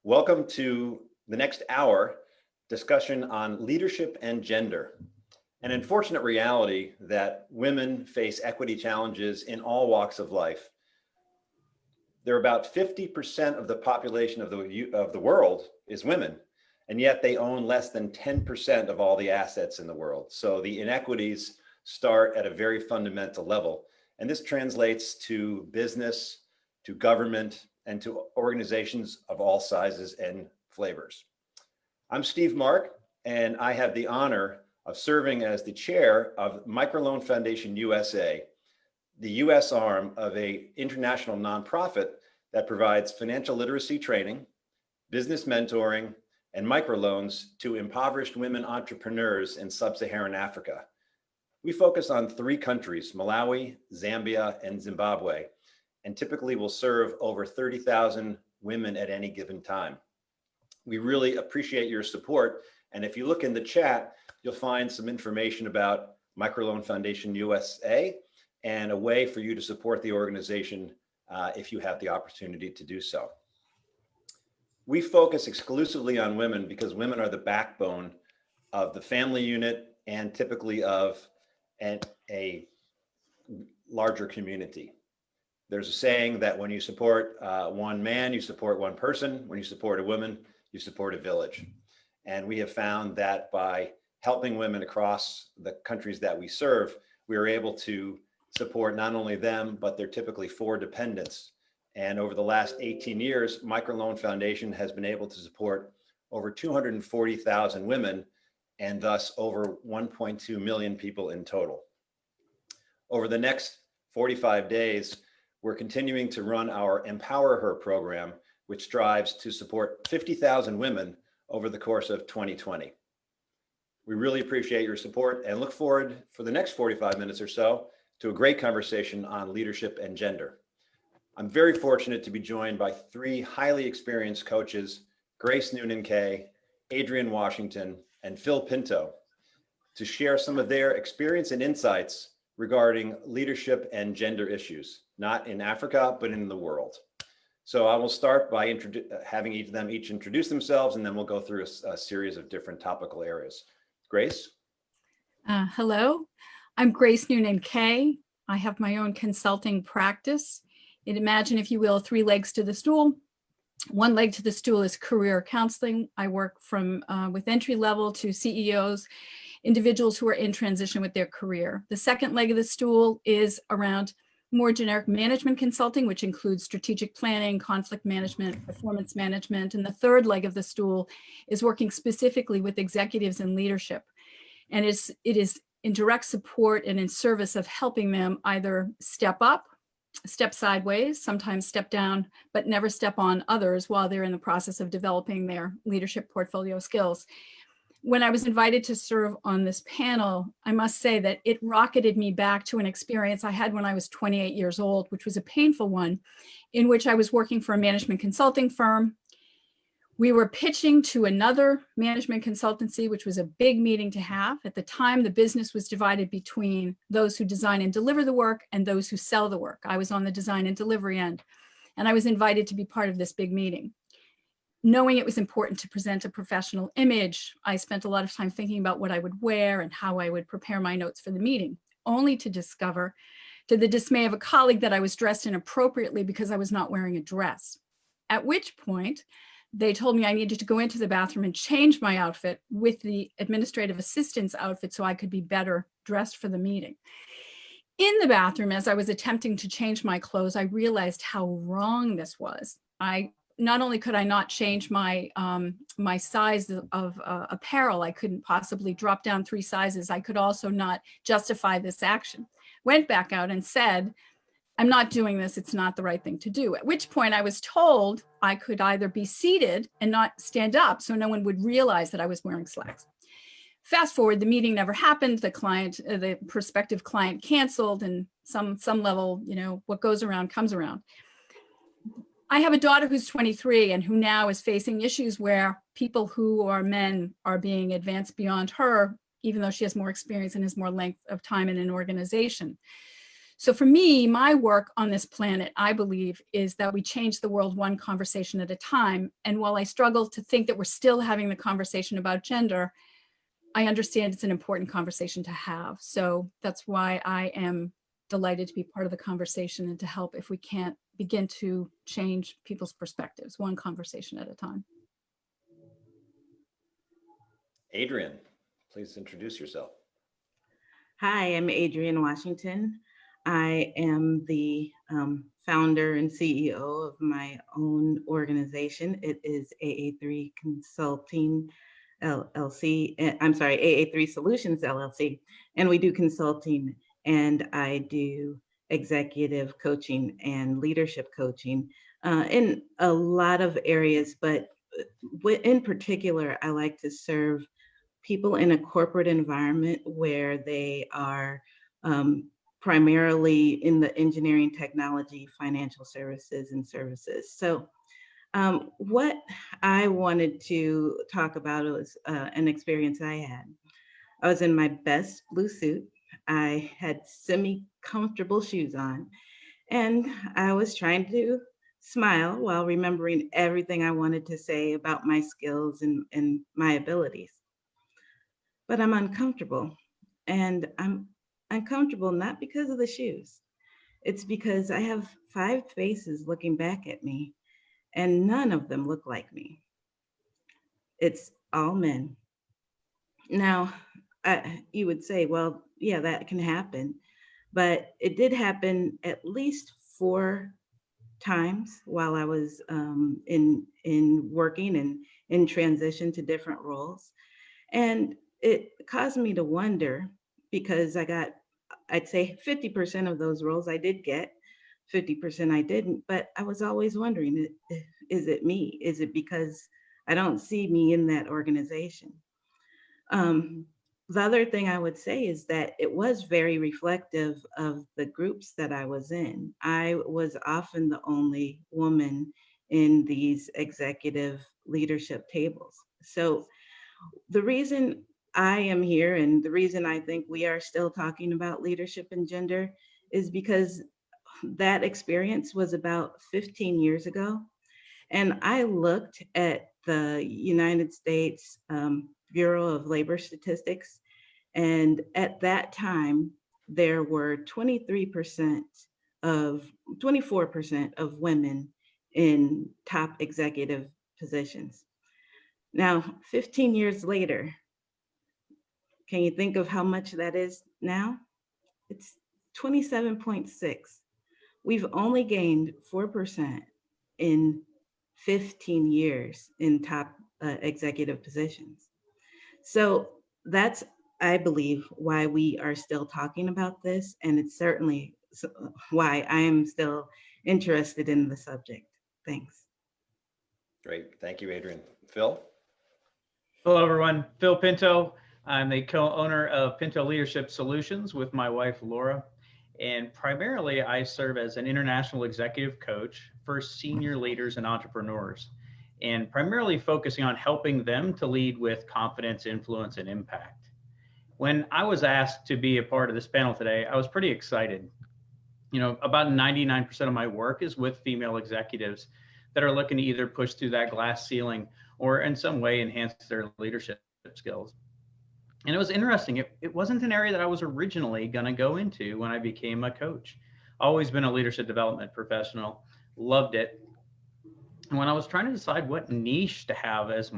Welcome to the next hour discussion on leadership and gender. An unfortunate reality that women face equity challenges in all walks of life. They're about 50% of the population of the world is women, and yet they own less than 10% of all the assets in the world. So the inequities start at a very fundamental level. And this translates to business, to government, and to organizations of all sizes and flavors. I'm Steve Mark, and I have the honor of serving as the chair of MicroLoan Foundation USA, the US arm of an international nonprofit that provides financial literacy training, business mentoring, and microloans to impoverished women entrepreneurs in sub-Saharan Africa. We focus on 3 countries, Malawi, Zambia, and Zimbabwe, and typically will serve over 30,000 women at any given time. We really appreciate your support. And if you look in the chat, you'll find some information about MicroLoan Foundation USA and a way for you to support the organization if you have the opportunity to do so. We focus exclusively on women because women are the backbone of the family unit and typically of a larger community. There's a saying that when you support one man, you support one person. When you support a woman, you support a village. And we have found that by helping women across the countries that we serve, we are able to support not only them, but their typically 4 dependents. And over the last 18 years, MicroLoan Foundation has been able to support over 240,000 women and thus over 1.2 million people in total. Over the next 45 days, we're continuing to run our Empower Her program, which strives to support 50,000 women over the course of 2020. We really appreciate your support and look forward for the next 45 minutes or so to a great conversation on leadership and gender. I'm very fortunate to be joined by 3 highly experienced coaches, Grace Noonan-Kay, Adrian Washington, and Phil Pinto, to share some of their experience and insights regarding leadership and gender issues, not in Africa, but in the world. So I will start by having each of them introduce themselves, and then we'll go through a series of different topical areas. Grace? Hello, I'm Grace Noonan-Kay. I have my own consulting practice. Imagine, if you will, 3 legs to the stool. One leg to the stool is career counseling. I work with entry level to CEOs, individuals who are in transition with their career. The second leg of the stool is around more generic management consulting, which includes strategic planning, conflict management, performance management. And the third leg of the stool is working specifically with executives and leadership. And it is in direct support and in service of helping them either step up, step sideways, sometimes step down, but never step on others while they're in the process of developing their leadership portfolio skills. When I was invited to serve on this panel, I must say that it rocketed me back to an experience I had when I was 28 years old, which was a painful one, in which I was working for a management consulting firm. We were pitching to another management consultancy, which was a big meeting to have. At the time, the business was divided between those who design and deliver the work and those who sell the work. I was on the design and delivery end, and I was invited to be part of this big meeting. Knowing it was important to present a professional image, I spent a lot of time thinking about what I would wear and how I would prepare my notes for the meeting, only to discover, to the dismay of a colleague, that I was dressed inappropriately because I was not wearing a dress. At which point, they told me I needed to go into the bathroom and change my outfit with the administrative assistant's outfit so I could be better dressed for the meeting. In the bathroom, as I was attempting to change my clothes, I realized how wrong this was. Not only could I not change my my size of apparel, I couldn't possibly drop down 3 sizes. I could also not justify this action. Went back out and said, I'm not doing this. It's not the right thing to do. At which point I was told I could either be seated and not stand up so no one would realize that I was wearing slacks. Fast forward, the meeting never happened. The prospective client canceled, and some level, what goes around comes around. I have a daughter who's 23 and who now is facing issues where people who are men are being advanced beyond her, even though she has more experience and has more length of time in an organization. So for me, my work on this planet, I believe, is that we change the world one conversation at a time. And while I struggle to think that we're still having the conversation about gender, I understand it's an important conversation to have. So that's why I am delighted to be part of the conversation and to help if we can't begin to change people's perspectives, one conversation at a time. Adrian, please introduce yourself. Hi, I'm Adrienne Washington. I am the founder and CEO of my own organization. It is AA3 Consulting LLC. I'm sorry, AA3 Solutions LLC. And we do consulting, and I do executive coaching and leadership coaching in a lot of areas, but in particular, I like to serve people in a corporate environment where they are primarily in the engineering, technology, financial services, and services. So what I wanted to talk about was an experience I had. I was in my best blue suit. I had semi-comfortable shoes on, and I was trying to smile while remembering everything I wanted to say about my skills and my abilities. But I'm uncomfortable, and I'm uncomfortable not because of the shoes. It's because I have 5 faces looking back at me, and none of them look like me. It's all men. Now, you would say, well, yeah, that can happen, but it did happen at least 4 times while I was in working and in transition to different roles. And it caused me to wonder, because I'd say 50% of those roles I did get, 50% I didn't, but I was always wondering, is it me? Is it because I don't see me in that organization? The other thing I would say is that it was very reflective of the groups that I was in. I was often the only woman in these executive leadership tables. So the reason I am here, and the reason I think we are still talking about leadership and gender, is because that experience was about 15 years ago. And I looked at the United States Bureau of Labor Statistics, and at that time, there were 24% of women in top executive positions. Now, 15 years later, can you think of how much that is now? It's 27.6. We've only gained 4% in 15 years in top executive positions. So that's, I believe, why we are still talking about this. And it's certainly why I am still interested in the subject. Thanks. Great. Thank you, Adrian. Phil? Hello, everyone. Phil Pinto. I'm the co-owner of Pinto Leadership Solutions with my wife, Laura. And primarily, I serve as an international executive coach for senior leaders and entrepreneurs, and primarily focusing on helping them to lead with confidence, influence, and impact. When I was asked to be a part of this panel today, I was pretty excited. You know, about 99% of my work is with female executives that are looking to either push through that glass ceiling or in some way enhance their leadership skills. And it was interesting. It wasn't an area that I was originally going to go into when I became a coach. Always been a leadership development professional, loved it. And when I was trying to decide what niche to have as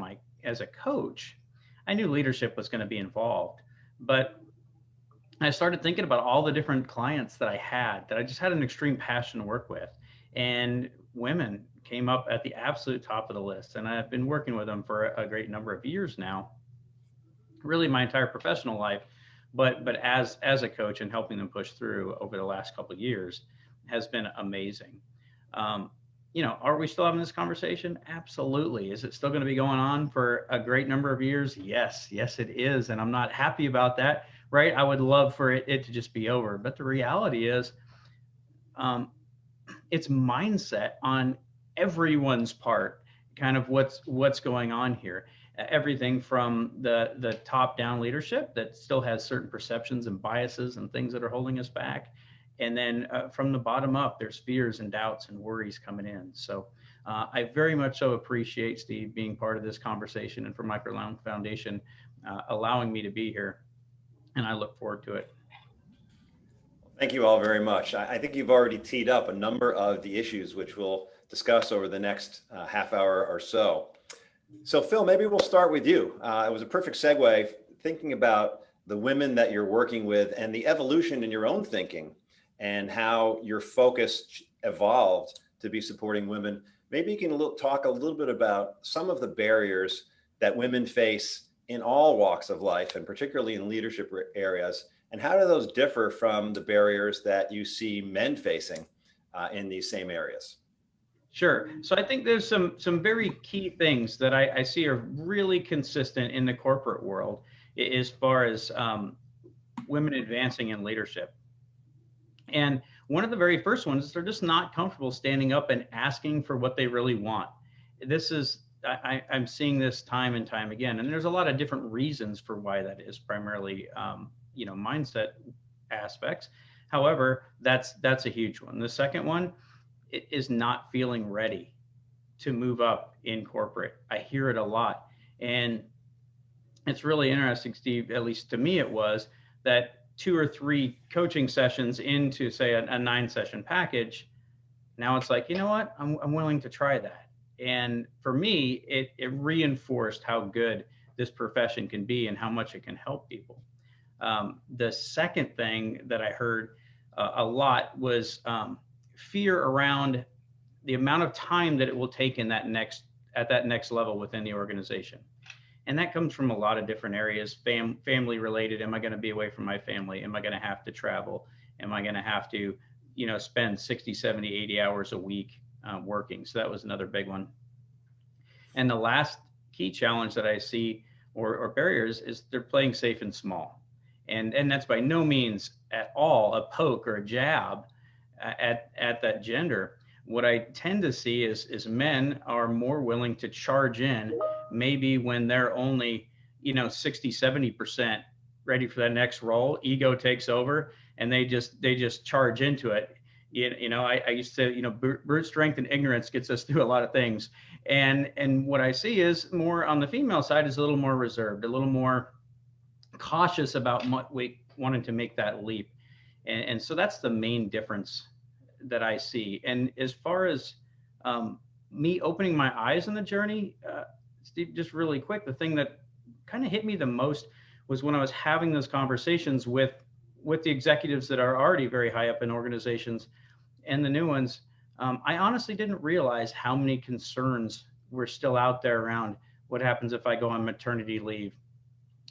a coach, I knew leadership was going to be involved. But I started thinking about all the different clients that I just had an extreme passion to work with. And women came up at the absolute top of the list. And I've been working with them for a great number of years now, really my entire professional life, but as a coach and helping them push through over the last couple of years has been amazing. You know, are we still having this conversation? Absolutely. Is it still going to be going on for a great number of years? Yes, it is. And I'm not happy about that, right? I would love for it to just be over. But the reality is, it's mindset on everyone's part, kind of what's going on here. Everything from the top down leadership that still has certain perceptions and biases and things that are holding us back, And then from the bottom up, there's fears and doubts and worries coming in. So I very much so appreciate Steve being part of this conversation, and for MicroLoan Foundation allowing me to be here. And I look forward to it. Thank you all very much. I think you've already teed up a number of the issues which we'll discuss over the next half hour or so. So Phil, maybe we'll start with you. It was a perfect segue, thinking about the women that you're working with and the evolution in your own thinking and how your focus evolved to be supporting women. Maybe you can talk a little bit about some of the barriers that women face in all walks of life, and particularly in leadership areas, and how do those differ from the barriers that you see men facing in these same areas? Sure. So I think there's some very key things that I see are really consistent in the corporate world as far as women advancing in leadership. And one of the very first ones is they're just not comfortable standing up and asking for what they really want. This is, I'm seeing this time and time again, and there's a lot of different reasons for why that is, primarily, mindset aspects. However, that's a huge one. The second one is not feeling ready to move up in corporate. I hear it a lot. And it's really interesting, Steve, at least to me it was, that 2 or 3 coaching sessions into, say, a 9-session package, now it's like, you know what, I'm willing to try that. And for me, it reinforced how good this profession can be and how much it can help people. The second thing that I heard a lot was fear around the amount of time that it will take at that next level within the organization. And that comes from a lot of different areas, family related. Am I going to be away from my family? Am I going to have to travel? Am I going to have to, spend 60, 70, 80 hours a week working? So that was another big one. And the last key challenge that I see, or barriers, is they're playing safe and small. And that's by no means at all a poke or a jab at that gender. What I tend to see is men are more willing to charge in, maybe when they're only, 60, 70% ready for that next role. Ego takes over and they just charge into it. I used to, brute strength and ignorance gets us through a lot of things. And what I see is more on the female side is a little more reserved, a little more cautious about wanting to make that leap. And so that's the main difference that I see. And as far as me opening my eyes on the journey, Steve, just really quick, the thing that kind of hit me the most was when I was having those conversations with the executives that are already very high up in organizations and the new ones. I honestly didn't realize how many concerns were still out there around what happens if I go on maternity leave.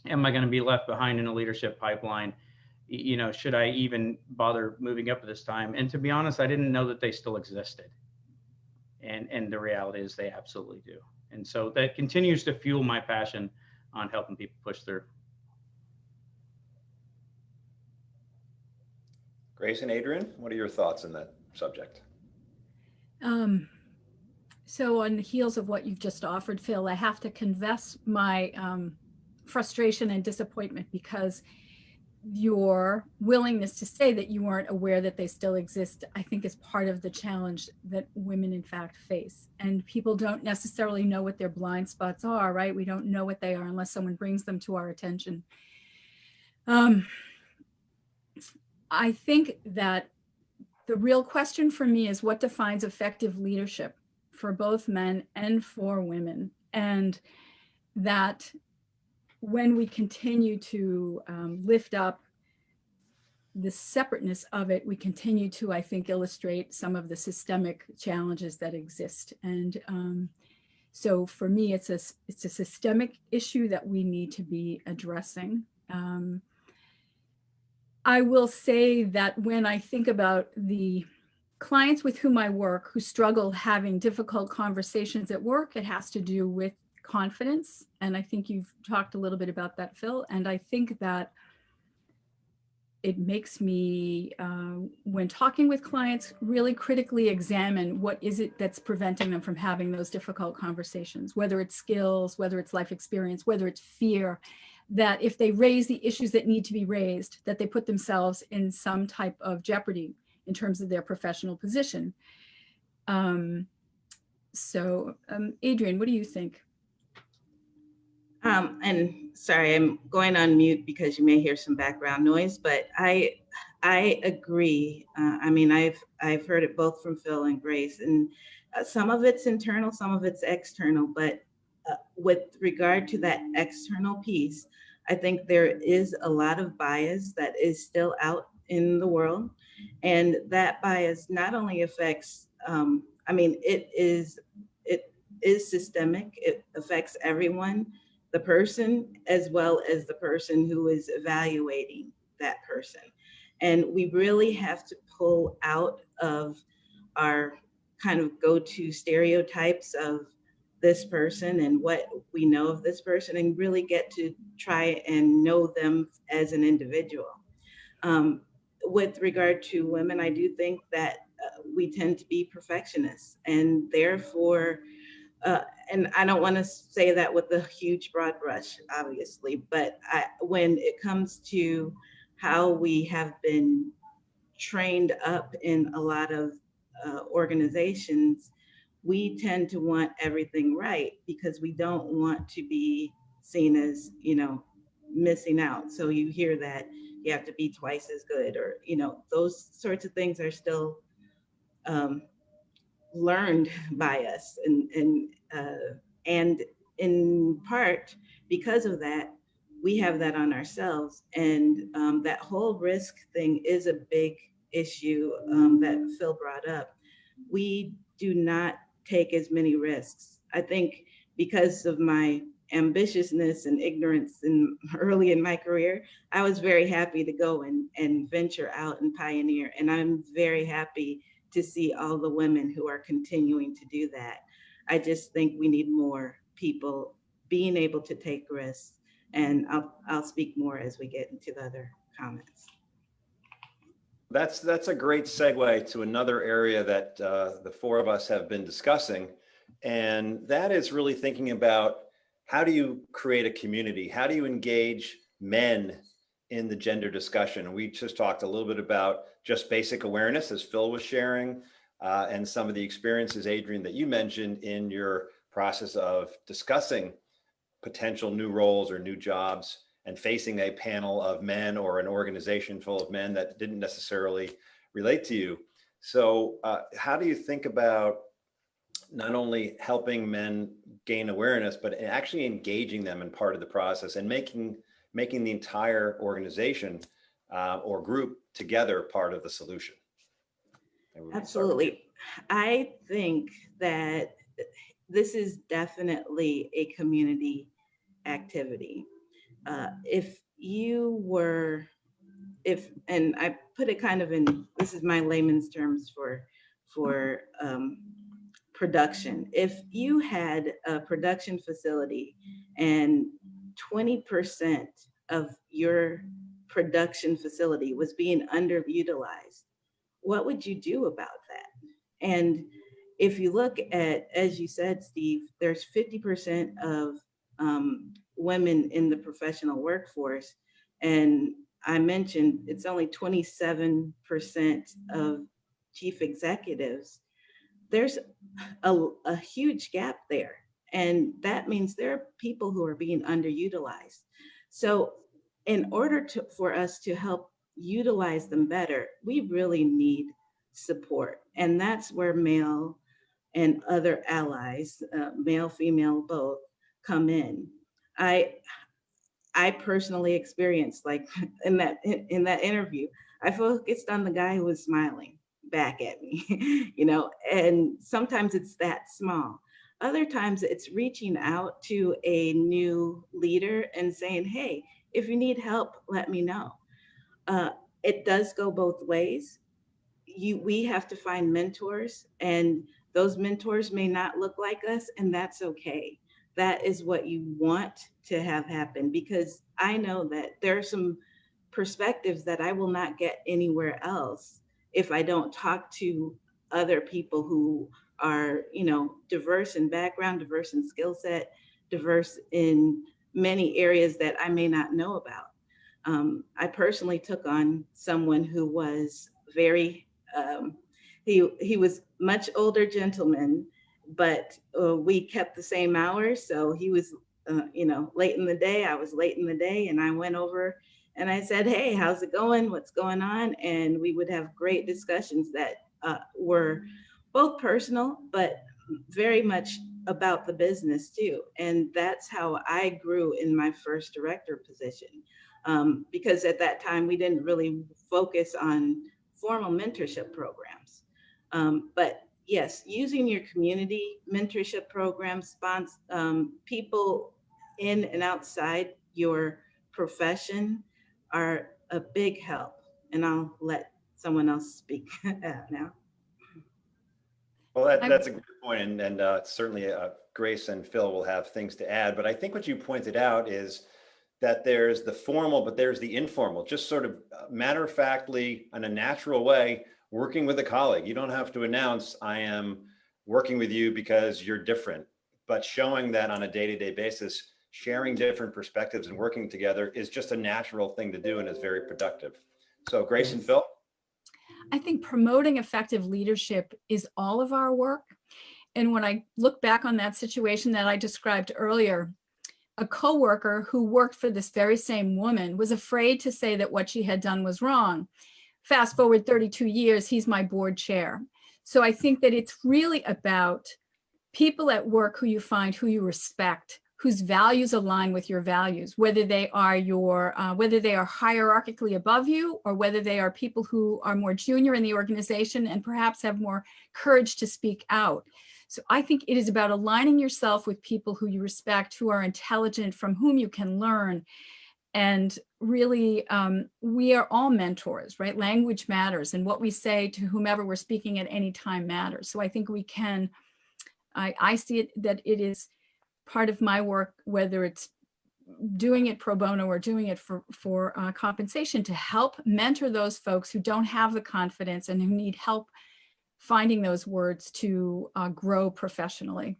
Am I going to be left behind in a leadership pipeline? Should I even bother moving up at this time? And to be honest, I didn't know that they still existed. And the reality is they absolutely do. And so that continues to fuel my passion on helping people push through. Grace and Adrian, what are your thoughts on that subject? So on the heels of what you've just offered, Phil, I have to confess my frustration and disappointment, because your willingness to say that you weren't aware that they still exist, I think, is part of the challenge that women in fact face. And people don't necessarily know what their blind spots are, right? We don't know what they are unless someone brings them to our attention. I think that the real question for me is what defines effective leadership for both men and for women. And that when we continue to lift up the separateness of it, we continue to, I think, illustrate some of the systemic challenges that exist. And so for me, it's a systemic issue that we need to be addressing. I will say that when I think about the clients with whom I work who struggle having difficult conversations at work, it has to do with confidence. And I think you've talked a little bit about that, Phil. And I think that it makes me, when talking with clients, really critically examine what is it that's preventing them from having those difficult conversations, whether it's skills, whether it's life experience, whether it's fear. that if they raise the issues that need to be raised, that they put themselves in some type of jeopardy in terms of their professional position. Adrian, what do you think? And sorry, I'm going on mute because you may hear some background noise, but I agree. I mean, I've heard it both from Phil and Grace, and some of it's internal, some of it's external. But with regard to that external piece, I think there is a lot of bias that is still out in the world, and that bias not only affects. I mean, it is systemic. It affects everyone, the person, as well as the person who is evaluating that person. And we really have to pull out of our kind of go-to stereotypes of this person and what we know of this person, and really get to try and know them as an individual. With regard to women, I do think that we tend to be perfectionists, and therefore, and I don't want to say that with a huge broad brush, obviously, but when it comes to how we have been trained up in a lot of organizations, we tend to want everything right because we don't want to be seen as, missing out. So you hear that you have to be twice as good, or, those sorts of things are still learned by us, and in part because of that, we have that on ourselves. And that whole risk thing is a big issue that Phil brought up. We do not take as many risks. I think because of my ambitiousness and ignorance early in my career, I was very happy to go and venture out and pioneer. And I'm very happy to see all the women who are continuing to do that. I just think we need more people being able to take risks. And I'll speak more as we get into the other comments. That's a great segue to another area that the four of us have been discussing, and that is really thinking about how do you create a community? How do you engage men in the gender discussion? We just talked a little bit about just basic awareness, as Phil was sharing, and some of the experiences, Adrian, that you mentioned in your process of discussing potential new roles or new jobs and facing a panel of men or an organization full of men that didn't necessarily relate to you. So how do you think about not only helping men gain awareness, but actually engaging them in part of the process and making the entire organization or group together part of the solution? Absolutely. I think that this is definitely a community activity. And I put it kind of in, this is my layman's terms for production. If you had a production facility and 20% of your production facility was being underutilized, what would you do about that? And if you look at, as you said, Steve, there's 50% of women in the professional workforce. And I mentioned it's only 27% of chief executives. There's a huge gap there. And that means there are people who are being underutilized. So in order for us to help utilize them better, we really need support. And that's where male and other allies, male, female, both, come in. I personally experienced, like in that interview, I focused on the guy who was smiling back at me, and sometimes it's that small. Other times it's reaching out to a new leader and saying, hey, if you need help, let me know. It does go both ways. We have to find mentors, and those mentors may not look like us, and that's okay. That is what you want to have happen, because I know that there are some perspectives that I will not get anywhere else if I don't talk to other people who are, diverse in background, diverse in skill set, diverse in many areas that I may not know about. I personally took on someone who was very, he was much older gentleman, but we kept the same hours. So he was, late in the day, I was late in the day, and I went over and I said, hey, how's it going? What's going on? And we would have great discussions that were both personal, but very much about the business too. And that's how I grew in my first director position. Because at that time, we didn't really focus on formal mentorship programs. But yes, using your community mentorship programs, people in and outside your profession are a big help. And I'll let someone else speak now. Well, that's a good point, and certainly Grace and Phil will have things to add. But I think what you pointed out is that there's the formal, but there's the informal, just sort of matter-of-factly, in a natural way, working with a colleague. You don't have to announce, I am working with you because you're different, but showing that on a day-to-day basis, sharing different perspectives and working together is just a natural thing to do, and is very productive. So Grace and Phil? I think promoting effective leadership is all of our work. And when I look back on that situation that I described earlier, a coworker who worked for this very same woman was afraid to say that what she had done was wrong. Fast forward 32 years, he's my board chair. So I think that it's really about people at work who you find, who you respect, whose values align with your values, whether they are hierarchically above you, or whether they are people who are more junior in the organization and perhaps have more courage to speak out. So I think it is about aligning yourself with people who you respect, who are intelligent, from whom you can learn. And really, we are all mentors, right? Language matters, and what we say to whomever we're speaking at any time matters. So I think we can, I see it that it is part of my work, whether it's doing it pro bono or doing it for compensation, to help mentor those folks who don't have the confidence and who need help finding those words to grow professionally.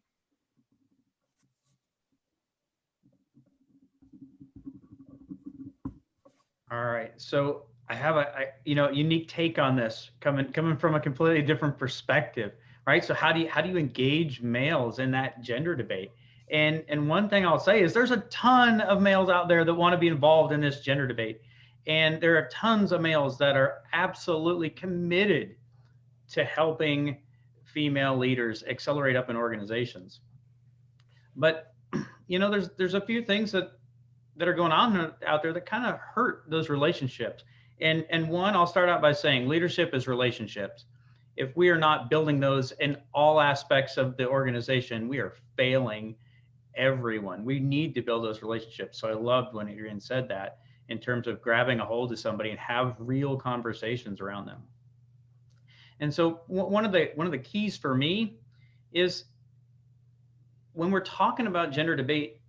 All right, so I have a unique take on this, coming from a completely different perspective, right? So how do you engage males in that gender debate? And one thing I'll say is there's a ton of males out there that want to be involved in this gender debate, and there are tons of males that are absolutely committed to helping female leaders accelerate up in organizations. But there's a few things that are going on out there that kind of hurt those relationships. And one, I'll start out by saying leadership is relationships. If we are not building those in all aspects of the organization, we are failing everyone. We need to build those relationships. So I loved when Adrian said that, in terms of grabbing a hold of somebody and have real conversations around them. And so one of the keys for me is, when we're talking about gender debate,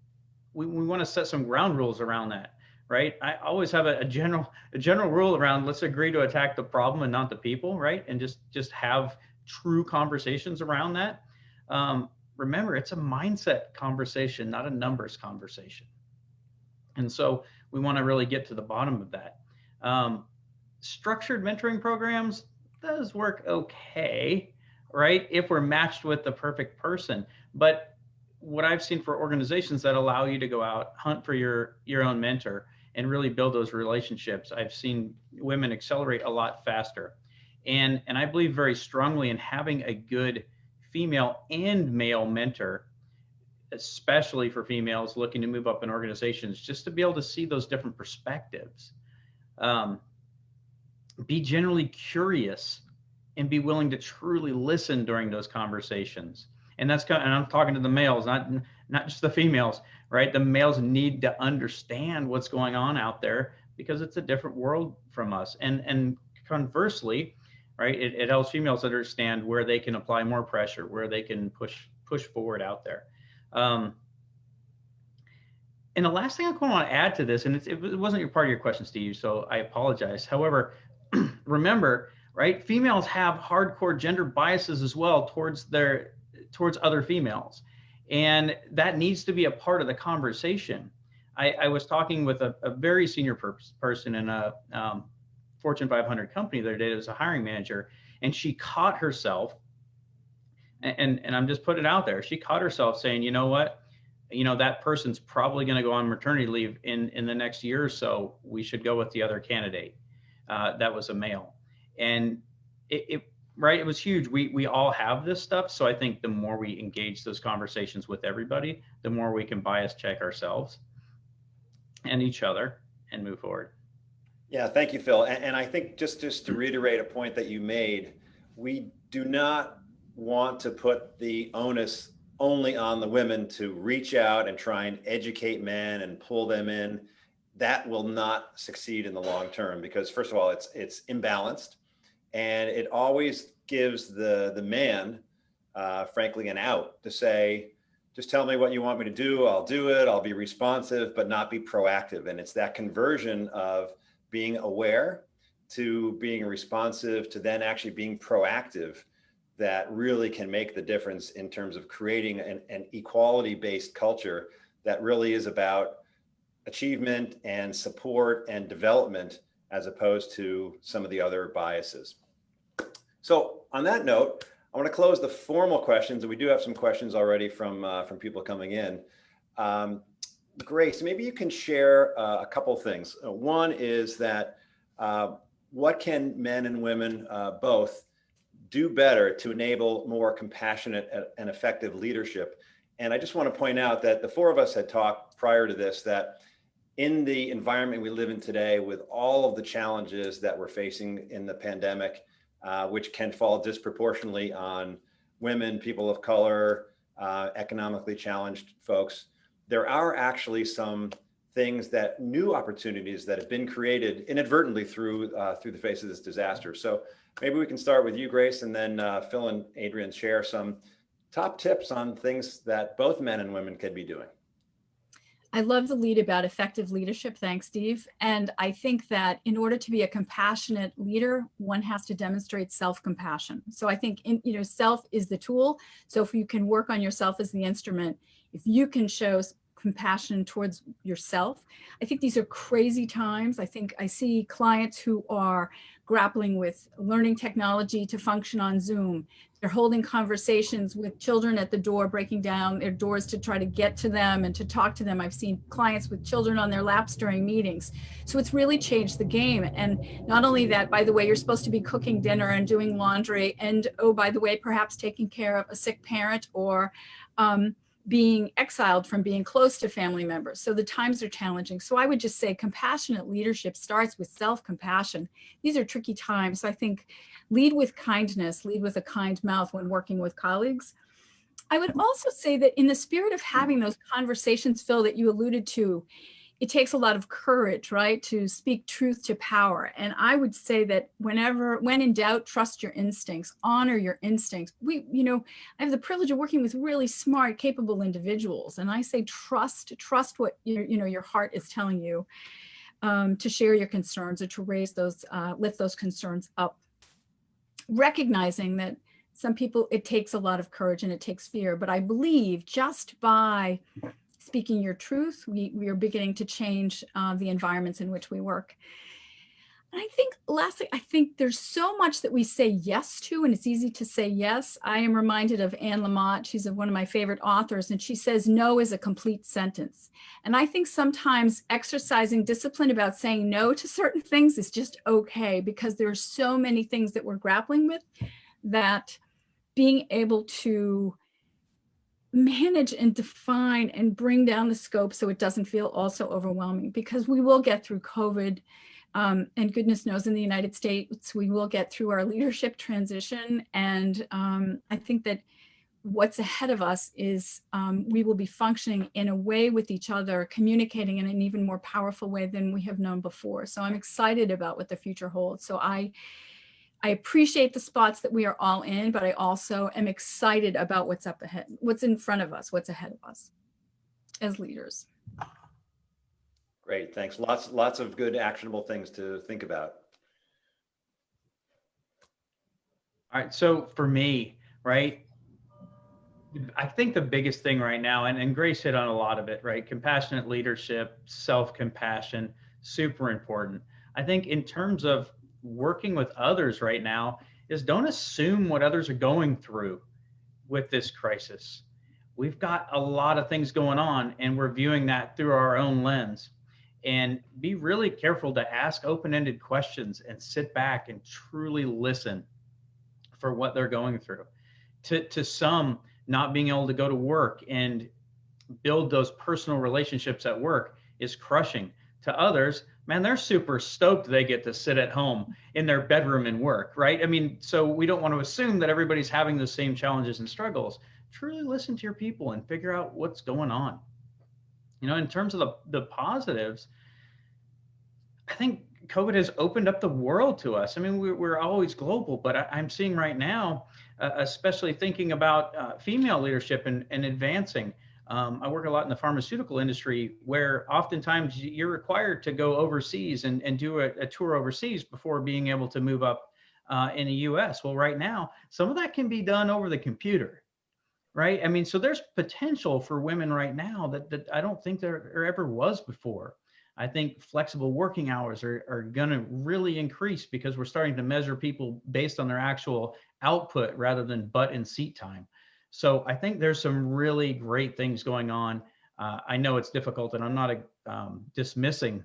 we want to set some ground rules around that, right? I always have a general rule around, let's agree to attack the problem and not the people, right? And just have true conversations around that. Remember, it's a mindset conversation, not a numbers conversation. And so we want to really get to the bottom of that. Structured mentoring programs does work okay, right? If we're matched with the perfect person. But what I've seen for organizations that allow you to go out, hunt for your own mentor and really build those relationships, I've seen women accelerate a lot faster. And I believe very strongly in having a good female and male mentor, especially for females looking to move up in organizations, just to be able to see those different perspectives. Be generally curious and be willing to truly listen during those conversations. And and I'm talking to the males, not just the females, right? The males need to understand what's going on out there, because it's a different world from us. And conversely, right, it helps females understand where they can apply more pressure, where they can push forward out there. And the last thing I want to add to this, and it wasn't part of your question, Steve, so I apologize. However, remember, right, females have hardcore gender biases as well towards other females. And that needs to be a part of the conversation. I was talking with a very senior person in a Fortune 500 company the other day. That was a hiring manager, and she caught herself, and I'm just putting it out there. She caught herself saying, you know what, that person's probably going to go on maternity leave in the next year or so. We should go with the other candidate. That was a male, and it was huge. We all have this stuff. So I think the more we engage those conversations with everybody, the more we can bias check ourselves and each other and move forward. Yeah, thank you, Phil. And I think just to reiterate a point that you made, we do not want to put the onus only on the women to reach out and try and educate men and pull them in. That will not succeed in the long term, because first of all, it's imbalanced, and it always gives the man, frankly, an out to say, just tell me what you want me to do. I'll do it. I'll be responsive, but not be proactive. And it's that conversion of being aware to being responsive to then actually being proactive that really can make the difference in terms of creating an equality-based culture that really is about achievement and support and development, as opposed to some of the other biases. So on that note, I want to close the formal questions, and we do have some questions already from people coming in. Grace, maybe you can share a couple things. One is that what can men and women both do better to enable more compassionate and effective leadership? And I just want to point out that the four of us had talked prior to this that in the environment we live in today, with all of the challenges that we're facing in the pandemic, which can fall disproportionately on women, people of color, economically challenged folks, there are actually some things new opportunities that have been created inadvertently through the face of this disaster. So maybe we can start with you, Grace, and then Phil and Adrian share some top tips on things that both men and women could be doing. I love the lead about effective leadership. Thanks, Steve. And I think that in order to be a compassionate leader, one has to demonstrate self-compassion. So I think, self is the tool. So if you can work on yourself as the instrument, if you can show compassion towards yourself. I think these are crazy times. I think I see clients who are grappling with learning technology to function on Zoom. They're holding conversations with children at the door, breaking down their doors to try to get to them and to talk to them. I've seen clients with children on their laps during meetings. So it's really changed the game. And not only that, by the way, you're supposed to be cooking dinner and doing laundry. And oh, by the way, perhaps taking care of a sick parent or being exiled from being close to family members. So the times are challenging. So I would just say compassionate leadership starts with self-compassion. These are tricky times. So I think lead with kindness, lead with a kind mouth when working with colleagues. I would also say that in the spirit of having those conversations, Phil, that you alluded to, it takes a lot of courage, right, to speak truth to power. And I would say that when in doubt, trust your instincts, honor your instincts. I have the privilege of working with really smart, capable individuals. And I say, trust what your heart is telling you, to share your concerns or to raise those, lift those concerns up. Recognizing that some people, it takes a lot of courage and it takes fear, but I believe just by speaking your truth, we are beginning to change the environments in which we work. And I think lastly, I think there's so much that we say yes to, and it's easy to say yes. I am reminded of Anne Lamott. She's one of my favorite authors, and she says no is a complete sentence. And I think sometimes exercising discipline about saying no to certain things is just okay, because there are so many things that we're grappling with that being able to manage and define and bring down the scope so it doesn't feel also overwhelming, because we will get through COVID, and goodness knows in the United States, we will get through our leadership transition. And I think that what's ahead of us is we will be functioning in a way with each other, communicating in an even more powerful way than we have known before. So I'm excited about what the future holds. So I appreciate the spots that we are all in, but I also am excited about what's up ahead, what's in front of us, what's ahead of us as leaders. Great, thanks. Lots of good actionable things to think about. All right, so for me, right, I think the biggest thing right now, and Grace hit on a lot of it, right? Compassionate leadership, self-compassion, super important. I think in terms of working with others right now is don't assume what others are going through with this crisis. We've got a lot of things going on and we're viewing that through our own lens. And be really careful to ask open-ended questions and sit back and truly listen for what they're going through. To some, not being able to go to work and build those personal relationships at work is crushing. To others, man, they're super stoked they get to sit at home in their bedroom and work, right? I mean, so we don't want to assume that everybody's having the same challenges and struggles. Truly listen to your people and figure out what's going on. You know, in terms of the positives, I think COVID has opened up the world to us. I mean, we're always global, but I'm seeing right now, especially thinking about female leadership and advancing. I work a lot in the pharmaceutical industry where oftentimes you're required to go overseas and do a tour overseas before being able to move up in the US. Well, right now, some of that can be done over the computer, right? I mean, so there's potential for women right now that I don't think there ever was before. I think flexible working hours are going to really increase because we're starting to measure people based on their actual output rather than butt and seat time. So I think there's some really great things going on. I know it's difficult and I'm not dismissing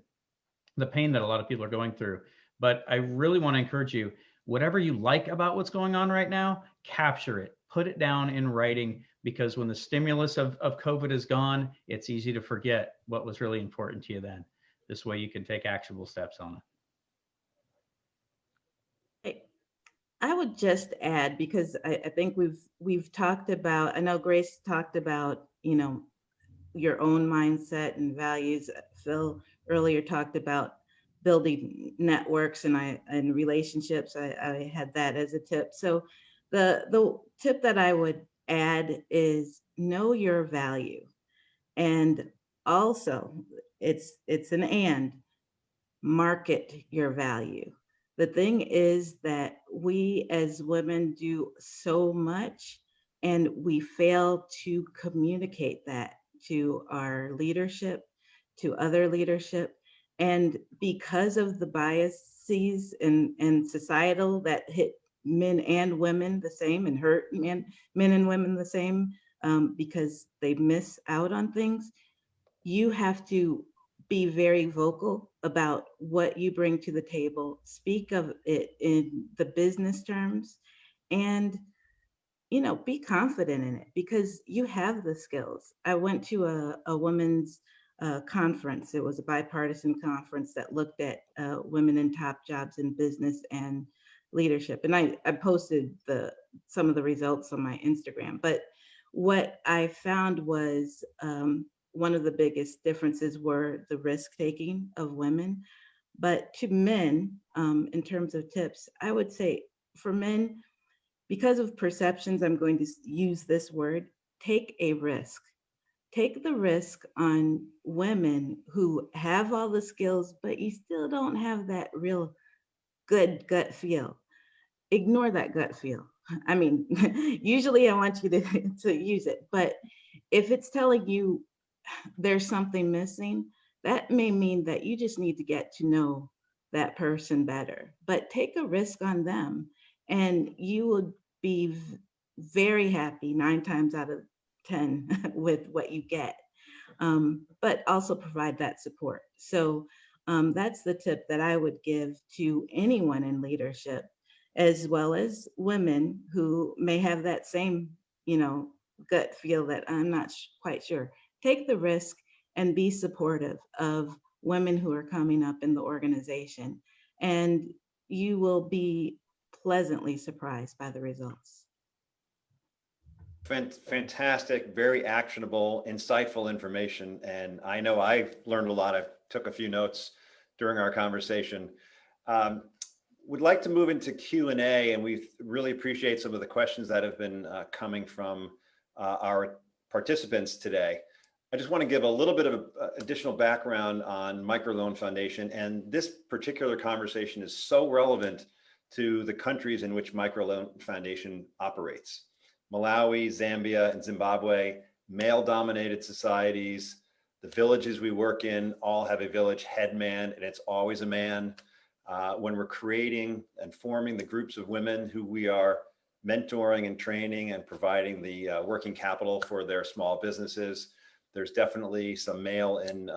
the pain that a lot of people are going through, but I really want to encourage you, whatever you like about what's going on right now, capture it, put it down in writing, because when the stimulus of COVID is gone, it's easy to forget what was really important to you then. This way you can take actionable steps on it. I would just add, because I think we've talked about, I know Grace talked about, you know, your own mindset and values. Phil earlier talked about building networks and relationships. I had that as a tip. So the tip that I would add is know your value. And also, it's an and, market your value. The thing is that we as women do so much and we fail to communicate that to our leadership, to other leadership. And because of the biases and societal that hit men and women the same and hurt men and women the same, because they miss out on things, you have to be very vocal about what you bring to the table, speak of it in the business terms, and, you know, be confident in it because you have the skills. I went to a women's conference. It was a bipartisan conference that looked at women in top jobs in business and leadership. And I posted some of the results on my Instagram. But what I found was one of the biggest differences were the risk-taking of women. But to men, in terms of tips, I would say for men, because of perceptions, I'm going to use this word, take a risk. Take the risk on women who have all the skills, but you still don't have that real good gut feel. Ignore that gut feel. I mean, usually I want you to use it, but if it's telling you there's something missing, that may mean that you just need to get to know that person better. But take a risk on them and you will be very happy 9 times out of 10 with what you get, but also provide that support. So that's the tip that I would give to anyone in leadership, as well as women who may have that same, you know, gut feel that I'm not quite sure. Take the risk and be supportive of women who are coming up in the organization, and you will be pleasantly surprised by the results. Fantastic, very actionable, insightful information. And I know I've learned a lot. I took a few notes during our conversation. Would like to move into Q&A, and we really appreciate some of the questions that have been coming from our participants today. I just want to give a little bit of additional background on MicroLoan Foundation, and this particular conversation is so relevant to the countries in which MicroLoan Foundation operates. Malawi, Zambia, and Zimbabwe, male-dominated societies. The villages we work in all have a village head man, and it's always a man. When we're creating and forming the groups of women who we are mentoring and training and providing the working capital for their small businesses, there's definitely some male in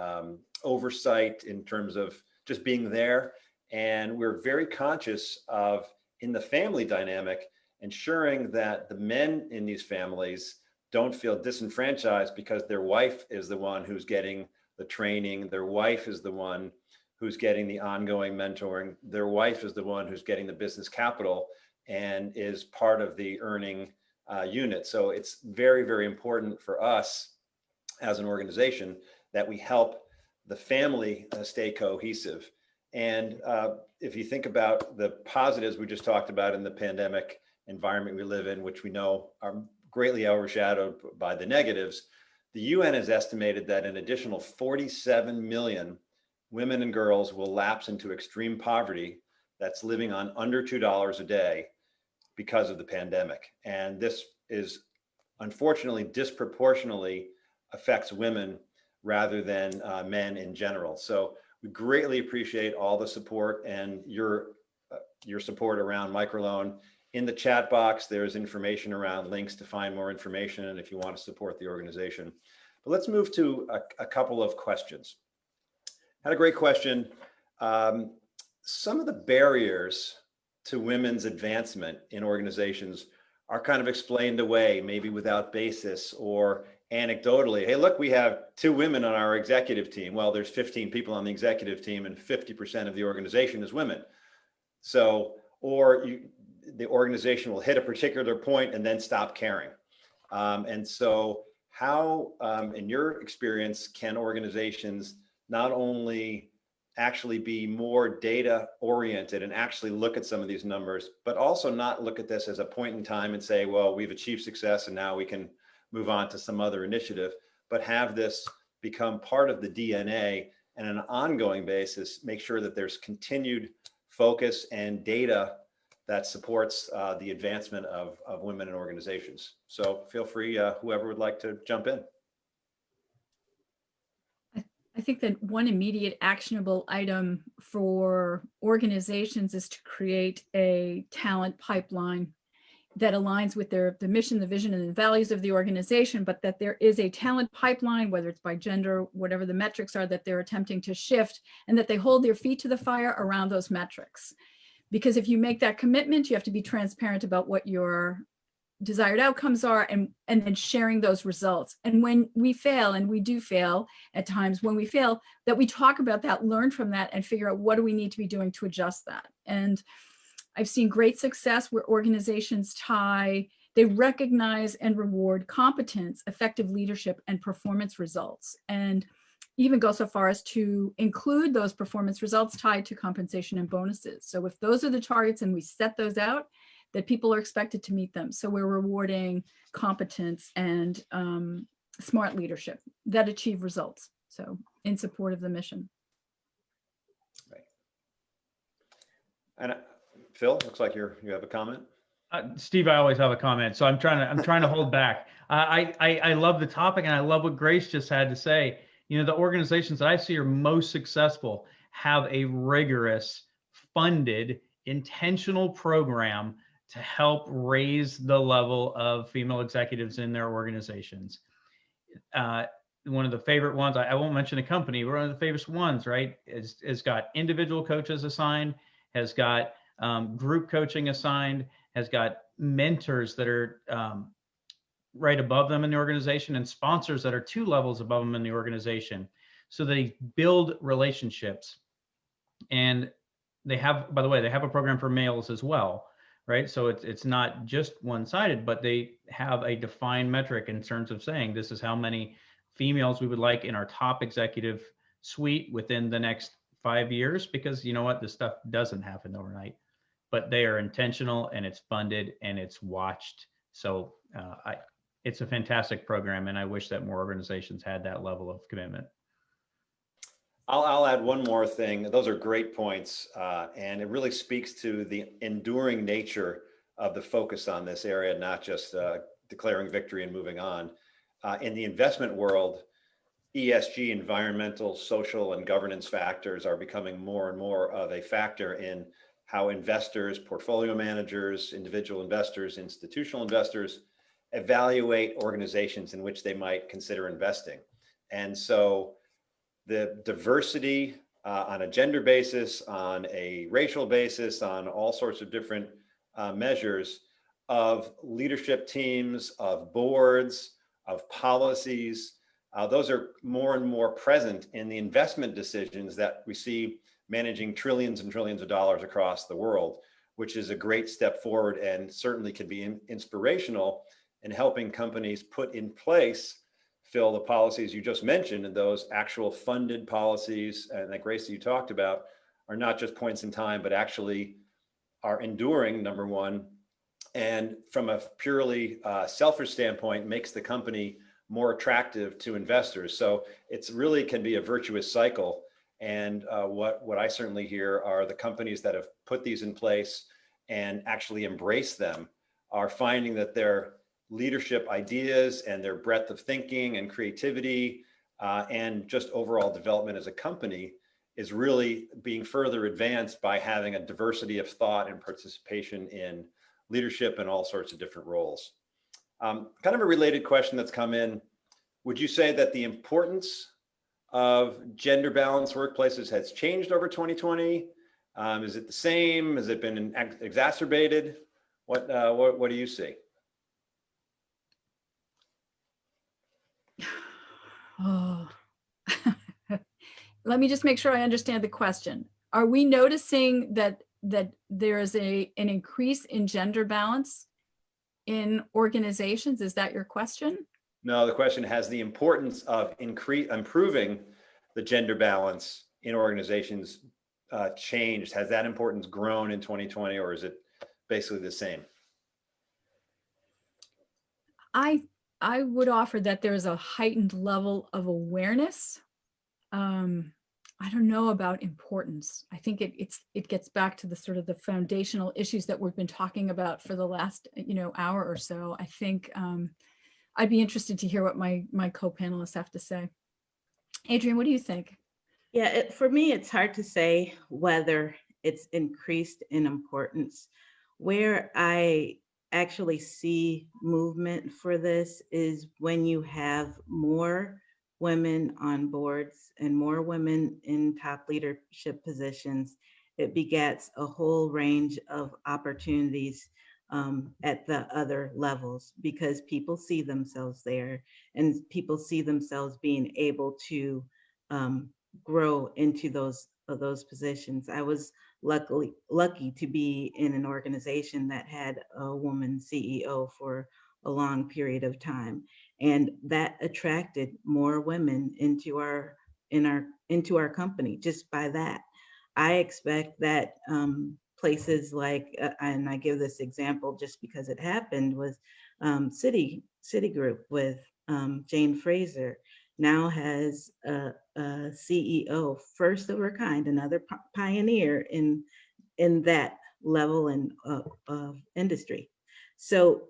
oversight in terms of just being there. And we're very conscious of, in the family dynamic, ensuring that the men in these families don't feel disenfranchised because their wife is the one who's getting the training, their wife is the one who's getting the ongoing mentoring, their wife is the one who's getting the business capital and is part of the earning unit. So it's very, very important for us as an organization that we help the family stay cohesive. And if you think about the positives we just talked about in the pandemic environment we live in, which we know are greatly overshadowed by the negatives, the UN has estimated that an additional 47 million women and girls will lapse into extreme poverty that's living on under $2 a day because of the pandemic. And this is unfortunately disproportionately affects women rather than men in general. So we greatly appreciate all the support and your support around MicroLoan. In the chat box, there's information around links to find more information and if you want to support the organization. But let's move to a couple of questions. Had a great question. Some of the barriers to women's advancement in organizations are kind of explained away, maybe without basis or anecdotally. Hey, look, we have 2 women on our executive team. Well, there's 15 people on the executive team and 50% of the organization is women. So, or the organization will hit a particular point and then stop caring. And so how, in your experience, can organizations not only actually be more data oriented and actually look at some of these numbers, but also not look at this as a point in time and say, well, we've achieved success and now we can move on to some other initiative, but have this become part of the DNA and on an ongoing basis, make sure that there's continued focus and data that supports the advancement of women in organizations. So feel free, whoever would like to jump in. I think that one immediate actionable item for organizations is to create a talent pipeline that aligns with the mission, the vision, and the values of the organization, but that there is a talent pipeline, whether it's by gender, whatever the metrics are that they're attempting to shift, and that they hold their feet to the fire around those metrics. Because if you make that commitment, you have to be transparent about what your desired outcomes are and then sharing those results. And when we fail, and we do fail at times, when we fail, that we talk about that, learn from that, and figure out what do we need to be doing to adjust that. And I've seen great success where organizations they recognize and reward competence, effective leadership, and performance results, and even go so far as to include those performance results tied to compensation and bonuses. So if those are the targets and we set those out, that people are expected to meet them. So we're rewarding competence and smart leadership that achieve results. So in support of the mission. Right. And Phil, looks like you have a comment. Steve, I always have a comment, so I'm trying to hold back. I love the topic, and I love what Grace just had to say. You know, the organizations that I see are most successful have a rigorous, funded, intentional program to help raise the level of female executives in their organizations. One of the favorite ones, I won't mention a company, but one of the favorite ones, right, is got individual coaches assigned, has got group coaching assigned, has got mentors that are right above them in the organization, and sponsors that are 2 levels above them in the organization. So they build relationships. And they have, by the way, they have a program for males as well, right? So it's not just one-sided, but they have a defined metric in terms of saying this is how many females we would like in our top executive suite within the next 5 years, because you know what, this stuff doesn't happen overnight, but they are intentional and it's funded and it's watched. So it's a fantastic program, and I wish that more organizations had that level of commitment. I'll add one more thing. Those are great points, and it really speaks to the enduring nature of the focus on this area, not just declaring victory and moving on. In the investment world, ESG, environmental, social, and governance factors are becoming more and more of a factor in how investors, portfolio managers, individual investors, institutional investors evaluate organizations in which they might consider investing. And so the diversity on a gender basis, on a racial basis, on all sorts of different measures of leadership teams, of boards, of policies, those are more and more present in the investment decisions that we see managing trillions and trillions of dollars across the world, which is a great step forward and certainly can be inspirational in helping companies put in place, Phil, the policies you just mentioned, and those actual funded policies and that, Grace, that you talked about are not just points in time, but actually are enduring, number one, and from a purely selfish standpoint, makes the company more attractive to investors. So it's really can be a virtuous cycle. And what I certainly hear are the companies that have put these in place and actually embrace them are finding that their leadership ideas and their breadth of thinking and creativity and just overall development as a company is really being further advanced by having a diversity of thought and participation in leadership in all sorts of different roles. Kind of a related question that's come in. Would you say that the importance of gender balanced workplaces has changed over 2020? Is it the same? Has it been exacerbated? What do you see? Oh. Let me just make sure I understand the question. Are we noticing that there is an increase in gender balance in organizations? Is that your question? No, the question has the importance of improving the gender balance in organizations changed? Has that importance grown in 2020, or is it basically the same? I would offer that there is a heightened level of awareness. I don't know about importance. I think it gets back to the sort of the foundational issues that we've been talking about for the last hour or so. I think I'd be interested to hear what my co-panelists have to say. Adrienne, what do you think? Yeah, for me, it's hard to say whether it's increased in importance. Where I actually see movement for this is when you have more women on boards and more women in top leadership positions. It begets a whole range of opportunities at the other levels, because people see themselves there and people see themselves being able to grow into those positions. I was lucky to be in an organization that had a woman CEO for a long period of time, and that attracted more women into our company just by that. I expect that places like, and I give this example just because it happened, was Citigroup with Jane Fraser now has a CEO, first of her kind, another pioneer in that level of industry. So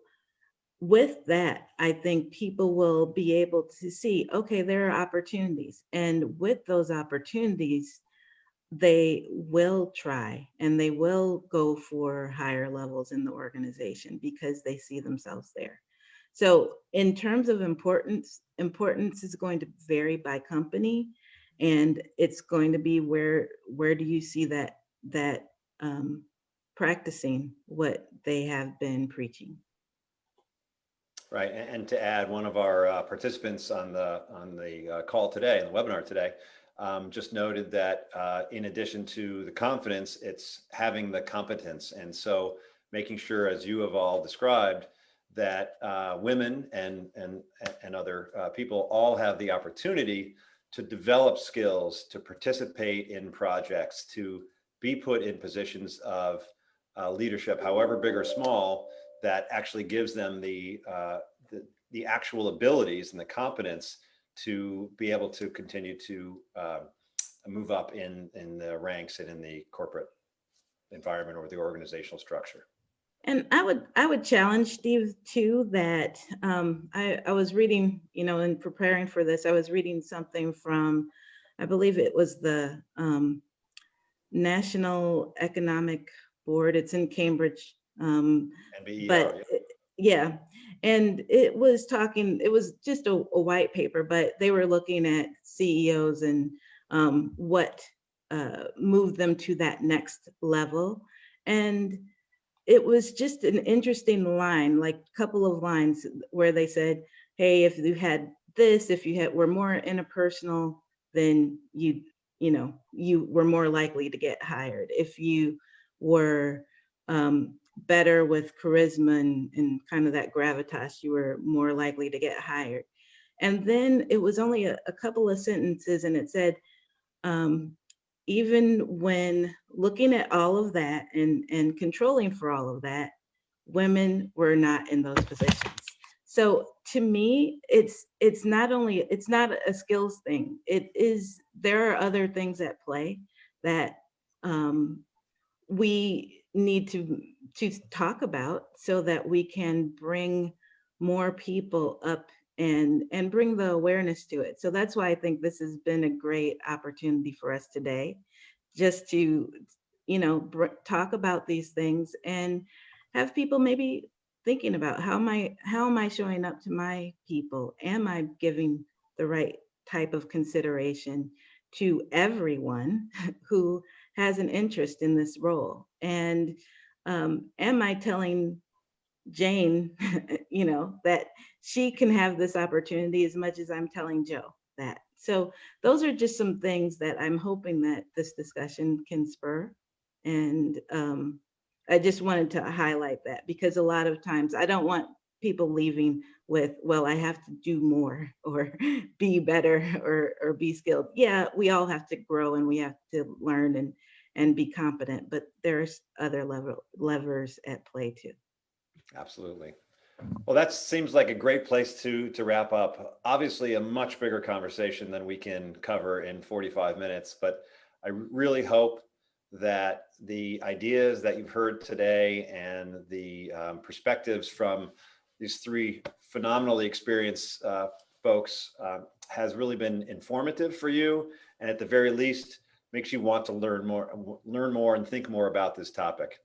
with that, I think people will be able to see, okay, there are opportunities. And with those opportunities, they will try and they will go for higher levels in the organization because they see themselves there. So in terms of importance is going to vary by company, and it's going to be where do you see that practicing what they have been preaching. Right, and to add, one of our participants on the call today, on the webinar today, just noted that in addition to the confidence, it's having the competence. And so making sure, as you have all described, that women and other people all have the opportunity to develop skills, to participate in projects, to be put in positions of leadership, however big or small, that actually gives them the actual abilities and the competence to be able to continue to move up in the ranks and in the corporate environment or the organizational structure. And I would challenge Steve too that I was reading, you know, in preparing for this, I was reading something from, I believe it was the National Economic Board. It's in Cambridge, NBER, but yeah, and it was talking. It was just a white paper, but they were looking at CEOs and what moved them to that next level, and it was just an interesting line, like a couple of lines where they said, hey, if you had this, if you had were more interpersonal, then you know, you were more likely to get hired. If you were better with charisma and kind of that gravitas, you were more likely to get hired. And then it was only a couple of sentences, and it said, even when looking at all of that and controlling for all of that, women were not in those positions. So to me, it's not a skills thing. There are other things at play that we need to talk about so that we can bring more people up and bring the awareness to it. So that's why I think this has been a great opportunity for us today, just to, you know, talk about these things and have people maybe thinking about how am I showing up to my people? Am I giving the right type of consideration to everyone who has an interest in this role? And am I telling Jane, you know, that she can have this opportunity as much as I'm telling Joe that? So those are just some things that I'm hoping that this discussion can spur. And I just wanted to highlight that, because a lot of times I don't want people leaving with, well, I have to do more or be better or be skilled. Yeah, we all have to grow and we have to learn and be competent, but there's other levers at play too. absolutely. Well, that seems like a great place to wrap up. Obviously, a much bigger conversation than we can cover in 45 minutes, but I really hope that the ideas that you've heard today and the perspectives from these three phenomenally experienced folks has really been informative for you, and at the very least makes you want to learn more and think more about this topic.